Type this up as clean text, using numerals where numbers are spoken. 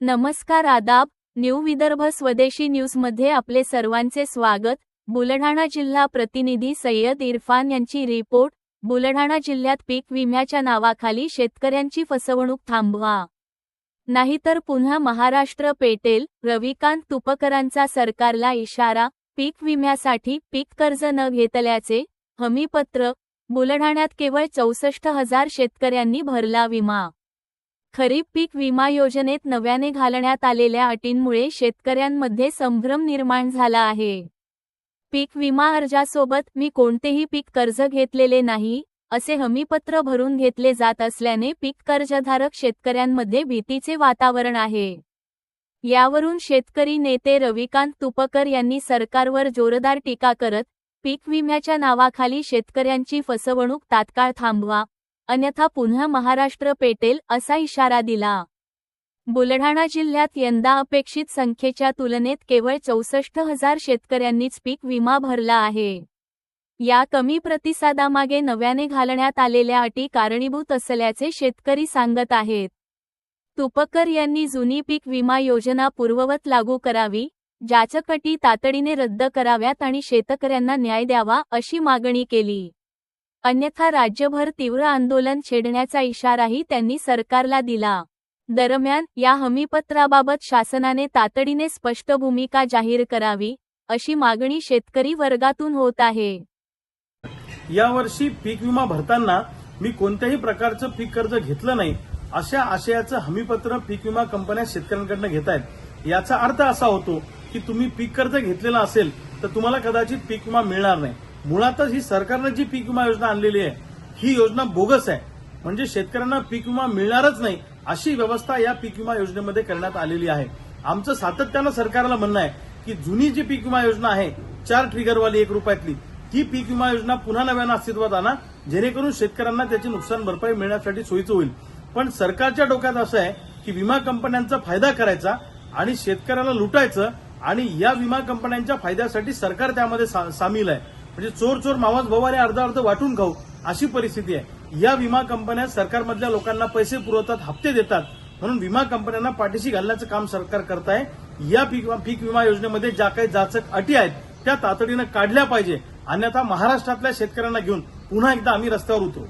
नमस्कार आदाब. न्यू विदर्भ स्वदेशी न्यूजमध्ये आपले सर्वांचे स्वागत. बुलढाणा जिल्हा प्रतिनिधी सय्यद इरफान यांची रिपोर्ट. बुलढाणा जिल्ह्यात पीक विम्याच्या नावाखाली शेतकऱ्यांची फसवणूक थांबवा, नाहीतर पुन्हा महाराष्ट्र पेटेल. रविकांत तुपकरांचा सरकारला इशारा. पीक विम्यासाठी पीक कर्ज न घेतल्याचे हमीपत्र. बुलढाण्यात केवळ 64,000 शेतकऱ्यांनी भरला विमा. खरीप पीक विमा योजनेत नव्याने घालण्यात आलेल्या अटींमुळे शेतकऱ्यांमध्ये संभ्रम निर्माण झाला आहे. पीक विमा अर्जासोबत मी कोणतेही पीक कर्ज घेतलेले नाही असे हमीपत्र भरून घेतले जात असल्याने पीक कर्जधारक शेतकऱ्यांमध्ये भीतीचे वातावरण आहे. यावरून शेतकरी नेते रविकांत तुपकर यांनी सरकारवर जोरदार टीका करत पीक विम्याच्या नावाखाली शेतकऱ्यांची फसवणूक तात्काळ थांबवा, अन्यथा पुन्हा महाराष्ट्र पेटेल असा इशारा दिला. बुलढाणा जिल्ह्यात यंदा अपेक्षित संख्येच्या तुलनेत केवळ 64,000 शेतकऱ्यांनीच पीक विमा भरला आहे. या कमी प्रतिसादामागे नव्याने घालण्यात आलेल्या अटी कारणीभूत असल्याचे शेतकरी सांगत आहेत. तुपकर यांनी जुनी पीक विमा योजना पूर्ववत लागू करावी, ज्याच्या अटी तातडीने रद्द कराव्यात आणि शेतकऱ्यांना न्याय द्यावा अशी मागणी केली. अन्यथा राज्यभर तीव्र आंदोलन छेडण्याचा इशाराही त्यांनी सरकारला दिला. दरम्यान या हमीपत्राबाबत शासनाने तातडीने स्पष्ट भूमिका जाहीर करावी अशी मागणी शेतकरी वर्गातून होत आहे. यावर्षी पीक विमा भरताना मी कोणत्याही प्रकारचं पीक कर्ज घेतलं नाही अशा आशयाचं हमीपत्र पीक विमा कंपन्या शेतकऱ्यांकडून घेत आहेत. याचा अर्थ असा होतो की तुम्ही पीक कर्ज घेतलेलं असेल तर तुम्हाला कदाचित पीक विमा मिळणार नाही. मुळातच ही सरकारने जी पीक विमा योजना आणलेली आहे ही योजना बोगस आहे. म्हणजे शेतकऱ्यांना पीक विमा मिळणारच नाही अशी व्यवस्था या पीक विमा योजनेमध्ये करण्यात आलेली आहे. आमचं सातत्यानं सरकारला म्हणणं आहे की जुनी जी पीक विमा योजना आहे 4 ट्रिगरवाली 1 रुपयातली ती पीक विमा योजना पुन्हा नव्यानं अस्तित्वात आणा, जेणेकरून शेतकऱ्यांना त्याची नुकसान भरपाई मिळण्यासाठी सोयीचं होईल. पण सरकारच्या डोक्यात असं आहे की विमा कंपन्यांचा फायदा करायचा आणि शेतकऱ्याला लुटायचं आणि या विमा कंपन्यांच्या फायद्यासाठी सरकार त्यामध्ये सामील आहे. म्हणजे चोर चोर मावस भावाने अर्ध अर्ध वाटून खाऊ अशी परिस्थिती आहे. या विमा कंपन्या सरकारमधल्या लोकांना पैसे पुरवतात, हप्ते देतात, म्हणून विमा कंपन्यांना पाठीशी घालण्याचं काम सरकार करत आहे. या पीक विमा योजनेमध्ये ज्या काही जाचक अटी आहेत त्या तातडीनं काढल्या पाहिजे, अन्यथा महाराष्ट्रातल्या शेतकऱ्यांना घेऊन पुन्हा एकदा आम्ही रस्त्यावर उतरू.